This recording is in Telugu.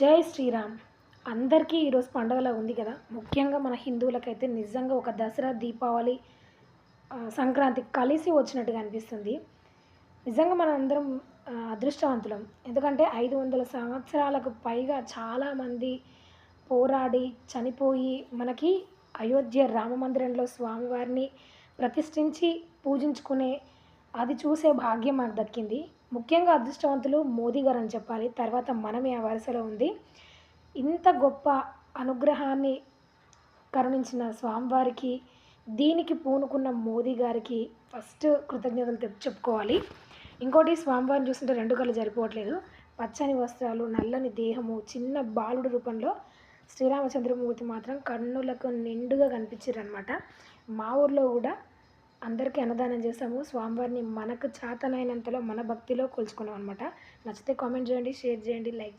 జై శ్రీరామ్. అందరికీ ఈరోజు పండుగలా ఉంది కదా. ముఖ్యంగా మన హిందువులకైతే నిజంగా ఒక దసరా, దీపావళి, సంక్రాంతి కలిసి వచ్చినట్టుగా అనిపిస్తుంది. నిజంగా మనం అందరం అదృష్టవంతులం. ఎందుకంటే 500 సంవత్సరాలకు పైగా చాలామంది పోరాడి చనిపోయి మనకి అయోధ్య రామ మందిరంలో స్వామివారిని ప్రతిష్ఠించి పూజించుకునే అది చూసే భాగ్యం మనకు దక్కింది. ముఖ్యంగా అదృష్టవంతులు మోదీ గారు అని చెప్పాలి. తర్వాత మనమే ఆ వరుసలో ఉంది. ఇంత గొప్ప అనుగ్రహాన్ని కరుణించిన స్వామివారికి, దీనికి పూనుకున్న మోదీ గారికి ఫస్ట్ కృతజ్ఞతలు చెప్పుకోవాలి. ఇంకోటి, స్వామివారిని చూస్తుంటే 2 కళ్ళు సరిపోవట్లేదు. పచ్చని వస్త్రాలు, నల్లని దేహము, చిన్న బాలుడు రూపంలో శ్రీరామచంద్రమూర్తి మాత్రం కన్నులకు నిండుగా కనిపించారనమాట. మా ఊర్లో కూడా అందరికీ అన్నదానం చేసాము. స్వామివారిని మనకు చేతనైనంతలో మన భక్తిలో కొలుచుకున్నాం అనమాట. నచ్చితే కామెంట్ చేయండి, షేర్ చేయండి, లైక్ చేయండి.